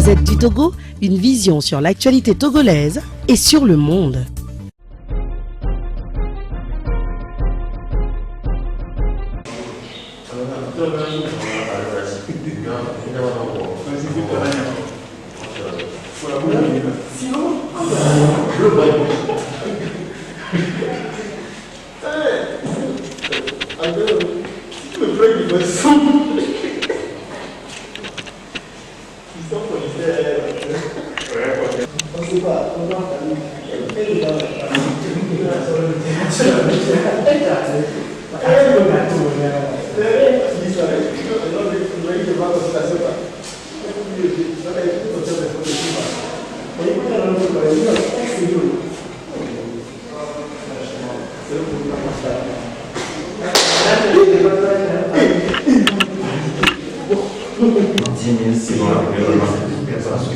Gazette du Togo, une vision sur l'actualité togolaise et sur le monde.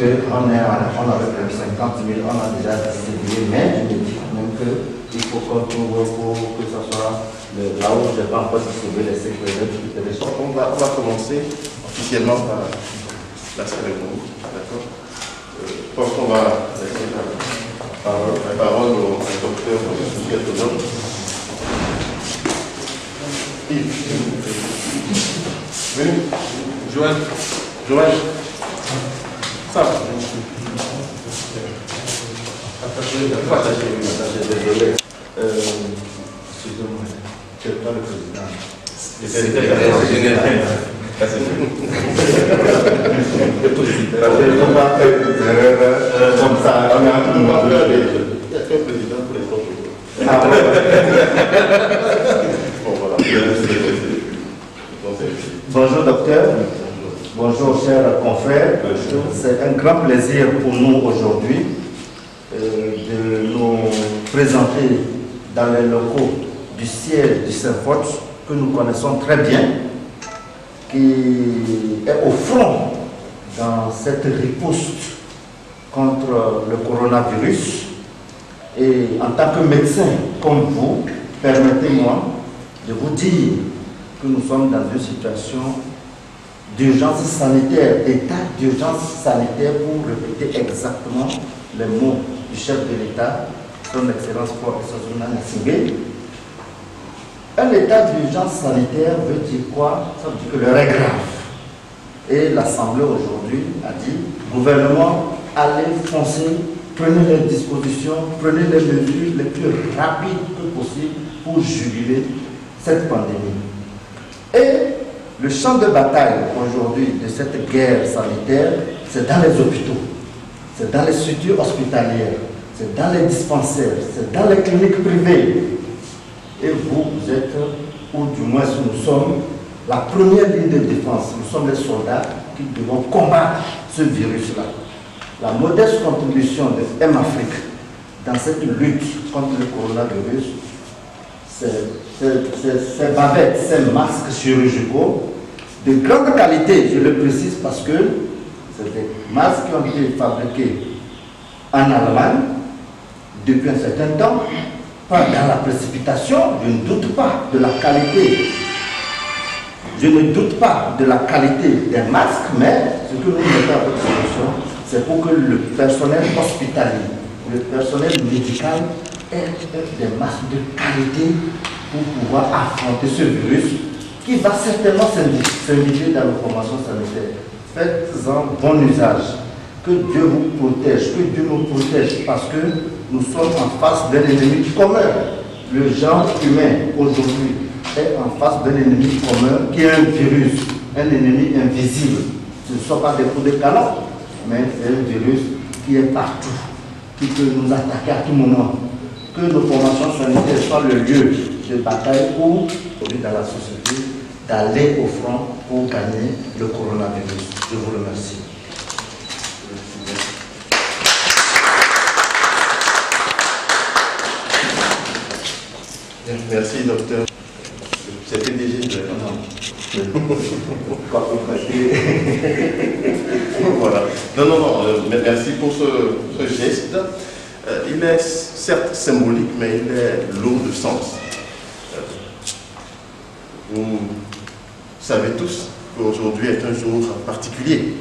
Parce qu'on avait prévu 50 000, on a déjà distribué, mais je me dis quand même qu'il faut qu'on trouve pour que ce soit là où je n'ai pas encore distribué les sécurités. On va commencer officiellement par la cérémonie, d'accord. Je pense qu'on va laisser la parole au docteur Yves. Venez. Joël. Ça va. Désolé. Excusez-moi, je ne suis pas le président. Comme ça, on a un président pour les autres. Ah Bon, voilà. Bonjour docteur, bonjour chers confrères. C'est un grand plaisir pour nous aujourd'hui de nous présenter dans les locaux du siège du Saint-Fort que nous connaissons très bien, qui est au front dans cette riposte contre le coronavirus. Et en tant que médecin comme vous, permettez-moi de vous dire que nous sommes dans une situation d'urgence sanitaire, d'état d'urgence sanitaire, pour répéter exactement les mots du chef de l'État, son Excellence Paul Nassingé. Un état d'urgence sanitaire veut dire quoi? Ça veut dire que l'heure est grave. Et l'Assemblée aujourd'hui a dit, gouvernement, allez foncer, prenez les dispositions, prenez les mesures les plus rapides que possible pour juguler cette pandémie. Et le champ de bataille aujourd'hui de cette guerre sanitaire, c'est dans les hôpitaux, c'est dans les structures hospitalières, c'est dans les dispensaires, c'est dans les cliniques privées. Et vous êtes, ou du moins nous sommes, la première ligne de défense. Nous sommes les soldats qui devons combattre ce virus-là. La modeste contribution de M-Afrique dans cette lutte contre le coronavirus, ces bavettes, ces masques chirurgicaux de grande qualité, je le précise parce que c'est des masques qui ont été fabriqués en Allemagne depuis un certain temps, pas dans la précipitation. Je ne doute pas de la qualité. Je ne doute pas de la qualité des masques, mais ce que nous mettons à votre solution, c'est pour que le personnel hospitalier, le personnel médical ait des masques de qualité pour pouvoir affronter ce virus qui va certainement s'indiquer dans nos formations sanitaires. Faites-en bon usage. Que Dieu vous protège, que Dieu nous protège, parce que nous sommes en face d'un ennemi commun. Le genre humain aujourd'hui est en face d'un ennemi commun qui est un virus, un ennemi invisible. Ce ne sont pas des coups de canon, mais c'est un virus qui est partout, qui peut nous attaquer à tout moment. Que nos formations sanitaires soient le lieu de bataille pour, dans la société, d'aller au front pour gagner le coronavirus. Je vous remercie. Merci, docteur. C'était déjà voilà. Non, merci pour ce geste. Il est certes symbolique, mais il est lourd de sens. Vous savez tous qu'aujourd'hui est un jour particulier.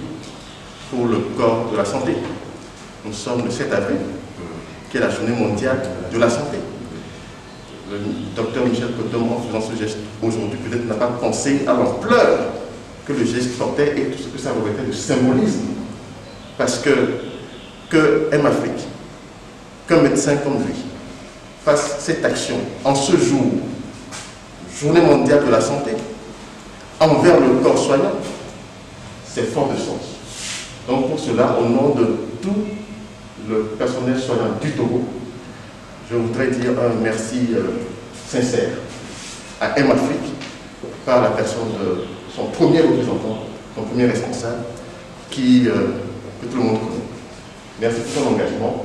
pour le corps de la santé. Nous sommes le 7 avril, qui est la journée mondiale de la santé. Le docteur Michel Kotom, en faisant ce geste aujourd'hui, peut-être n'a pas pensé à l'ampleur que le geste portait et tout ce que ça revêtait de symbolisme. Parce que M-Afrique, qu'un médecin comme lui, fasse cette action en ce jour, journée mondiale de la santé, envers le corps soignant, c'est fort de sens. Donc pour cela, au nom de tout le personnel soignant du Togo, je voudrais dire un merci sincère à M-Afrique par la personne de son premier représentant, son premier responsable, que tout le monde connaît. Merci pour son engagement.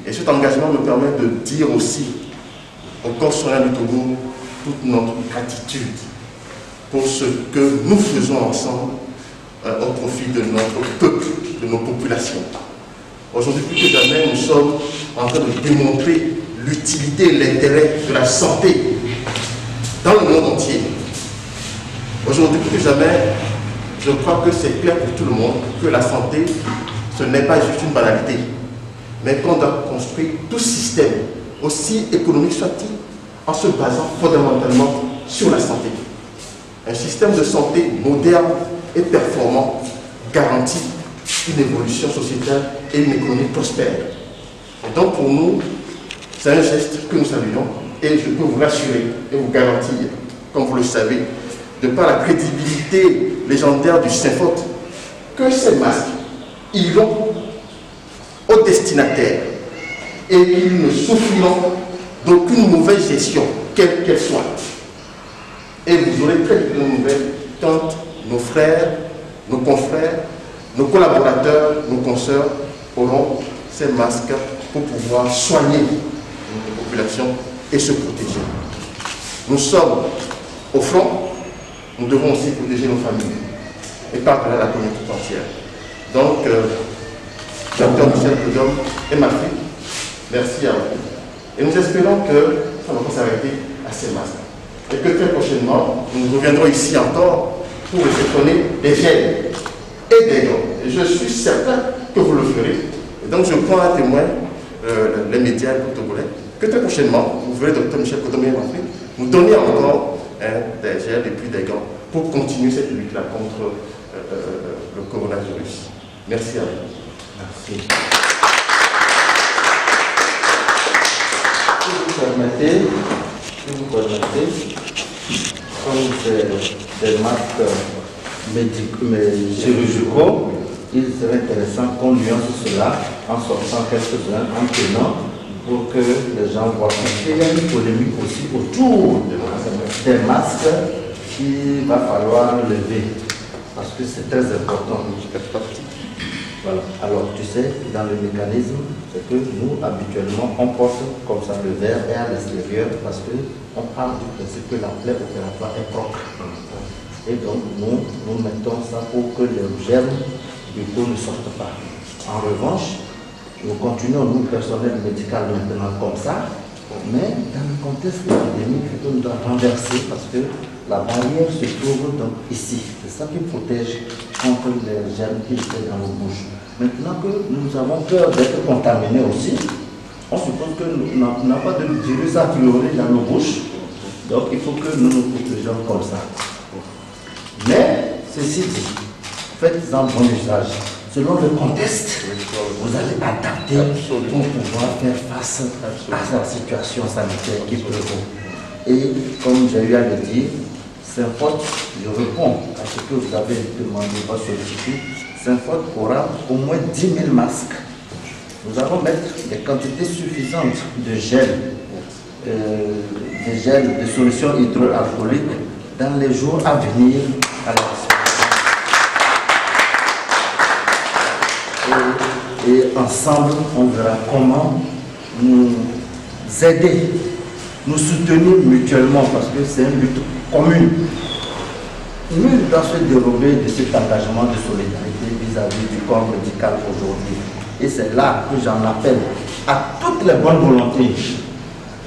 Et cet engagement me permet de dire aussi au corps soignant du Togo toute notre gratitude pour ce que nous faisons ensemble au profit de notre peuple, de nos populations. Aujourd'hui, plus que jamais, nous sommes en train de démontrer l'utilité et l'intérêt de la santé dans le monde entier. Aujourd'hui, plus que jamais, je crois que c'est clair pour tout le monde que la santé, ce n'est pas juste une banalité, mais qu'on doit construire tout système, aussi économique soit-il, en se basant fondamentalement sur la santé. Un système de santé moderne et performant garantit une évolution sociétale et une économie prospère. Et donc pour nous, c'est un geste que nous saluons et je peux vous rassurer et vous garantir, comme vous le savez, de par la crédibilité légendaire du Saint-Faute, que ces masques iront aux destinataires et qu'ils ne souffriront d'aucune mauvaise gestion, quelle qu'elle soit. Et vous aurez très vite de nouvelles quand nos frères, nos confrères, nos collaborateurs, nos consoeurs auront ces masques pour pouvoir soigner notre population et se protéger. Nous sommes au front, nous devons aussi protéger nos familles et par-delà la communauté entière. Donc, Dr Michel Kotom et ma fille, merci à vous. Et nous espérons que ça ne va pas s'arrêter à ces masques. Et que très prochainement, nous reviendrons ici encore pour réceptionner des gels et des dons. Et je suis certain que vous le ferez. Et donc je prends à témoin les médias togolais que très prochainement, vous verrez Dr Michel Kotom et ma fille nous donner encore des gels et puis des gants pour continuer cette lutte-là contre le coronavirus. Merci à vous. Merci. Si vous permettez, comme c'est des masques chirurgicaux, il serait intéressant qu'on nuance cela en sortant quelques-uns, en tenant, pour que les gens voient qu'il y a une polémique aussi autour des masques qu'il va falloir lever, parce que c'est très important. Voilà. Alors, tu sais, dans le mécanisme, c'est que nous, habituellement, on porte comme ça le verre et à l'extérieur parce qu'on parle du principe que la plaie opératoire est propre. Et donc, nous mettons ça pour que les germes du coup ne sortent pas. En revanche, nous continuons, nous, personnel médical, maintenant comme ça, mais dans le contexte épidémique, on doit renverser parce que la barrière se trouve donc ici. C'est ça qui protège contre les germes qui étaient dans nos bouches. Maintenant que nous avons peur d'être contaminés aussi, on suppose que nous n'avons pas de virus a priori dans nos bouches. Donc il faut que nous nous protégions comme ça. Mais, ceci dit, faites-en bon usage. Selon le contexte, vous allez adapter pour pouvoir faire face à la situation sanitaire qui prévaut. Et comme j'ai eu à le dire, Saint-Faute, je réponds à ce que vous avez demandé, votre sollicitude. Saint-Faute aura au moins 10 000 masques. Nous allons mettre des quantités suffisantes de gel, de solutions hydroalcooliques dans les jours à venir à la disposition. Et ensemble, on verra comment nous aider, nous soutenir mutuellement, parce que c'est une lutte commune. Nul ne doit se dérober de cet engagement de solidarité vis-à-vis du corps médical aujourd'hui. Et c'est là que j'en appelle à toutes les bonnes volontés,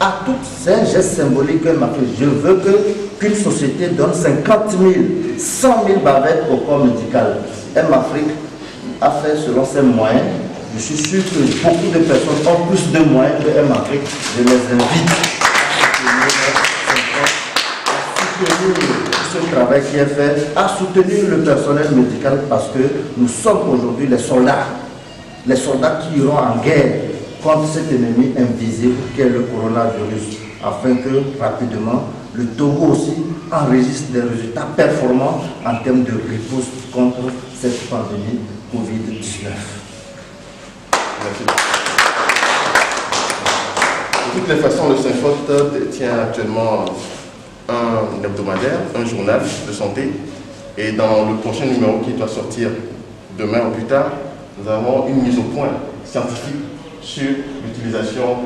à toutes ces gestes symboliques que m'a fait. Je veux qu'une société donne 50 000, 100 000 bavettes au corps médical. M-Afrique a fait selon ses moyens. Je suis sûr que beaucoup de personnes ont plus de moyens que M Afrique. Je les invite à soutenir ce travail qui est fait, à soutenir le personnel médical parce que nous sommes aujourd'hui les soldats qui iront en guerre contre cet ennemi invisible qu'est le coronavirus, afin que rapidement le Togo aussi enregistre des résultats performants en termes de riposte contre cette pandémie Covid-19. Merci. De toutes les façons, le SYNFOT tient actuellement un hebdomadaire, un journal de santé, et dans le prochain numéro qui doit sortir demain ou plus tard, nous avons une mise au point scientifique sur l'utilisation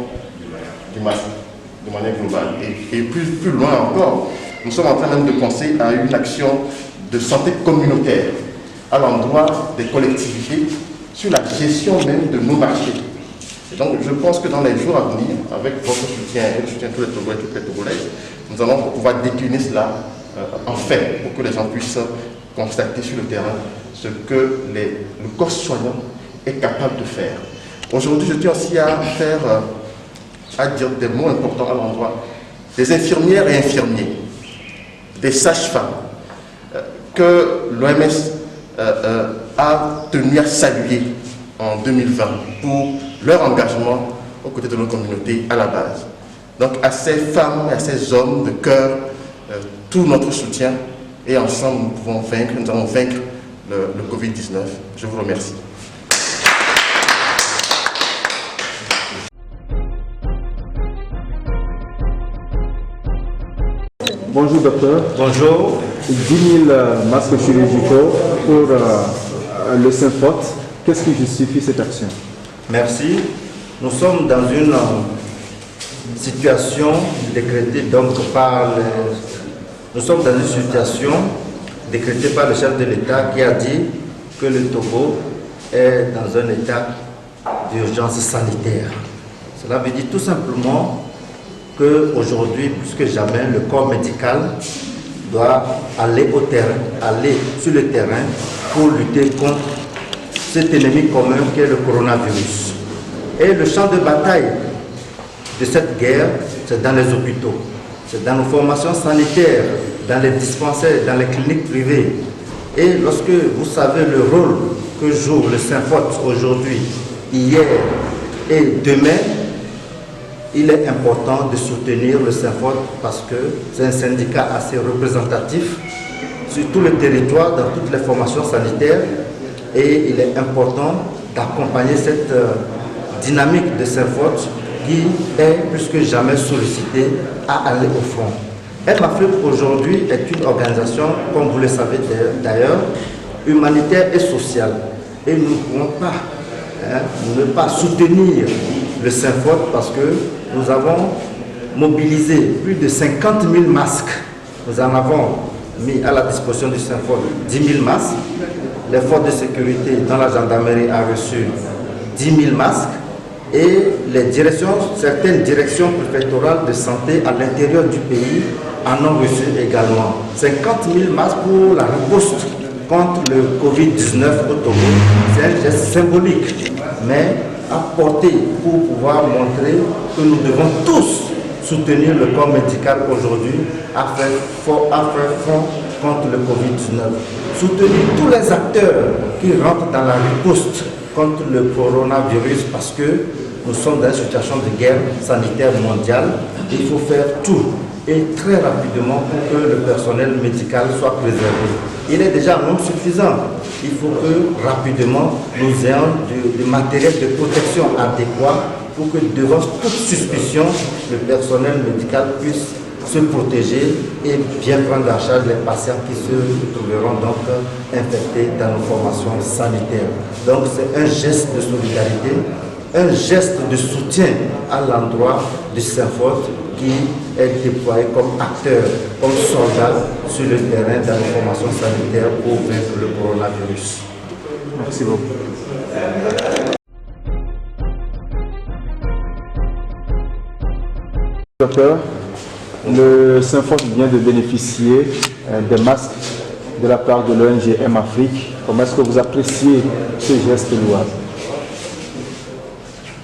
du masque de manière globale. Et plus loin encore, nous sommes en train même de penser à une action de santé communautaire à l'endroit des collectivités sur la gestion même de nos marchés. Et donc je pense que dans les jours à venir, avec votre soutien et le soutien de tous les Togolais et toutes les Togolaises, nous allons pouvoir décliner cela en fait pour que les gens puissent constater sur le terrain ce que le corps soignant est capable de faire. Aujourd'hui, je tiens aussi à dire des mots importants à l'endroit des infirmières et infirmiers, des sages-femmes, que l'OMS a tenu à saluer en 2020 pour leur engagement aux côtés de nos communautés à la base. Donc à ces femmes et à ces hommes de cœur, tout notre soutien, et ensemble nous pouvons vaincre, nous allons vaincre le Covid-19. Je vous remercie. Bonjour docteur. Bonjour. 10 000 masques chirurgicaux pour le SYNFOT. Qu'est-ce qui justifie cette action? Merci. Nous sommes dans une situation décrétée donc nous sommes dans une situation décrétée par le chef de l'État qui a dit que le Togo est dans un état d'urgence sanitaire. Cela veut dire tout simplement qu'aujourd'hui, plus que jamais, le corps médical doit aller au terrain, aller sur le terrain pour lutter contre cet ennemi commun qu'est le coronavirus. Et le champ de bataille de cette guerre, c'est dans les hôpitaux, c'est dans nos formations sanitaires, dans les dispensaires, dans les cliniques privées. Et lorsque vous savez le rôle que joue le SYNFOT aujourd'hui, hier et demain, il est important de soutenir le SYNFOT parce que c'est un syndicat assez représentatif sur tout le territoire, dans toutes les formations sanitaires, et il est important d'accompagner cette dynamique de SYNFOT qui est plus que jamais sollicitée à aller au front. M-Afrique aujourd'hui est une organisation, comme vous le savez d'ailleurs, humanitaire et sociale. Et nous ne pouvons pas ne pas soutenir le SYNFOT parce que nous avons mobilisé plus de 50 000 masques. Nous en avons mis à la disposition du SYNFOT 10 000 masques. Les forces de sécurité dans la gendarmerie a reçu 10 000 masques. Et certaines directions préfectorales de santé à l'intérieur du pays en ont reçu également 50 000 masques pour la riposte contre le Covid-19 au Togo. C'est un geste symbolique, mais apporté pour pouvoir montrer que nous devons tous soutenir le corps médical aujourd'hui à faire front contre le Covid-19. Soutenir tous les acteurs qui rentrent dans la riposte contre le coronavirus parce que nous sommes dans une situation de guerre sanitaire mondiale. Il faut faire tout et très rapidement pour que le personnel médical soit préservé. Il est déjà non suffisant. Il faut que rapidement nous ayons du matériel de protection adéquat pour que devant toute suspicion, le personnel médical puisse se protéger et bien prendre en charge les patients qui se trouveront donc infectés dans nos formations sanitaires. Donc c'est un geste de solidarité, un geste de soutien à l'endroit du SYNFOT qui est déployé comme acteur, comme soldat sur le terrain dans les formations sanitaires pour vaincre le coronavirus. Merci beaucoup. Docteur, le SYNFOT vient de bénéficier des masques de la part de l'ONG M Afrique. Comment est-ce que vous appréciez ce geste louable?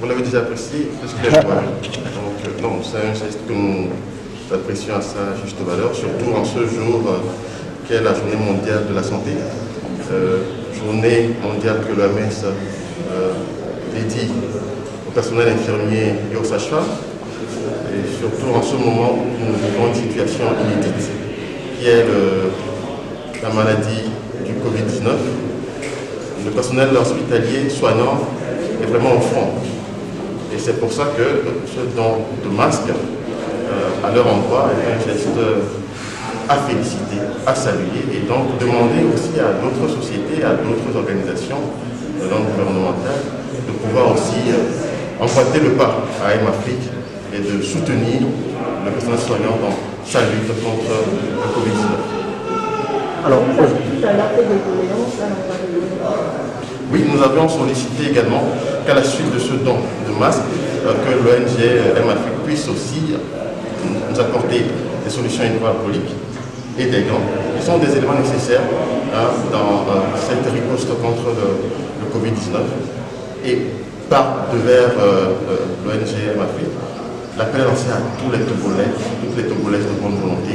Vous l'avez déjà apprécié, parce qu'il est louable. Donc, non, c'est un geste que nous apprécions à sa juste valeur, surtout en ce jour qui est la journée mondiale de la santé. Journée mondiale que l'OMS dédie au personnel infirmier et aux sages-femmes. Et surtout en ce moment où nous vivons une situation inédite, qui est la maladie du Covid-19. Le personnel hospitalier soignant est vraiment au front. Et c'est pour ça que ce don de masques à leur endroit est un geste à féliciter, à saluer, et donc demander aussi à d'autres sociétés, à d'autres organisations non gouvernementales de pouvoir aussi emprunter le pas à M Afrique et de soutenir le personnel soignant dans sa lutte contre le Covid-19. Alors, oui, nous avions sollicité également qu'à la suite de ce don de masques, que l'ONG M Afrique puisse aussi nous apporter des solutions hydroalcooliques et des gants, qui sont des éléments nécessaires dans cette riposte contre le Covid-19. Et par devers l'ONG M Afrique, l'appel est lancé à tous les Togolais, toutes les Togolaises de bonne volonté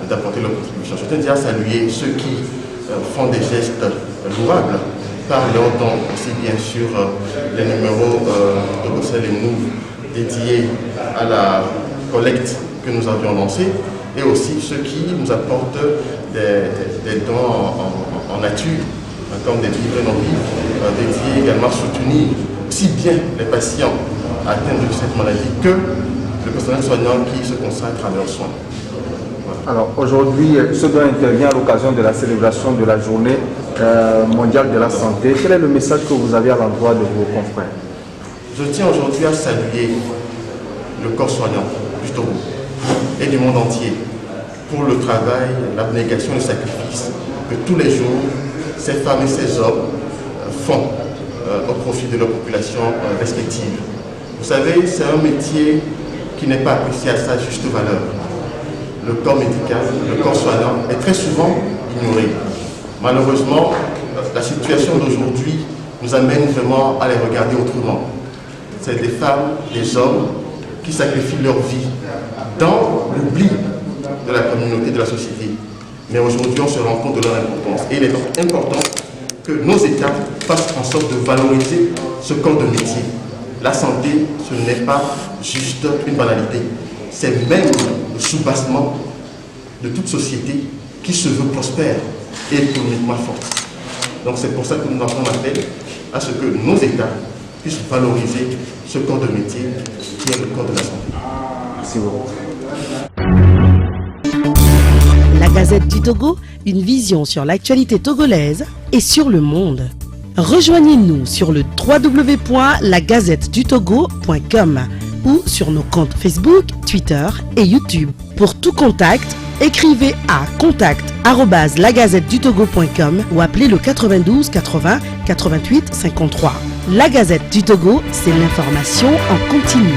d'apporter leur contribution. Je tiens déjà à saluer ceux qui font des gestes louables par leur don, aussi bien sûr les numéros de Bruxelles et nous dédiés à la collecte que nous avions lancée, et aussi ceux qui nous apportent des dons en nature, comme des livres non-livres, dédiés également à soutenir aussi bien les patients atteints de cette maladie que le personnel soignant qui se consacre à leurs soins. Voilà. Alors aujourd'hui, ce don intervient à l'occasion de la célébration de la journée mondiale de la santé. Quel est le message que vous avez à l'endroit de vos confrères? Je tiens aujourd'hui à saluer le corps soignant du Togo et du monde entier pour le travail, l'abnégation et le sacrifice que tous les jours ces femmes et ces hommes font au profit de leur population respective. Vous savez, c'est un métier qui n'est pas apprécié à sa juste valeur. Le corps médical, le corps soignant est très souvent ignoré. Malheureusement, la situation d'aujourd'hui nous amène vraiment à les regarder autrement. C'est des femmes, des hommes qui sacrifient leur vie dans l'oubli de la communauté, de la société. Mais aujourd'hui, on se rend compte de leur importance. Et il est donc important que nos États fassent en sorte de valoriser ce corps de métier. La santé, ce n'est pas juste une banalité. C'est même le soubassement de toute société qui se veut prospère et économiquement forte. Donc c'est pour ça que nous lançons l'appel à ce que nos États puissent valoriser ce corps de métier qui est le corps de la santé. Merci beaucoup. La Gazette du Togo, une vision sur l'actualité togolaise et sur le monde. Rejoignez-nous sur le www.lagazettedutogo.com ou sur nos comptes Facebook, Twitter et YouTube. Pour tout contact, écrivez à contact@lagazettedutogo.com ou appelez le 92 80 88 53. La Gazette du Togo, c'est l'information en continu.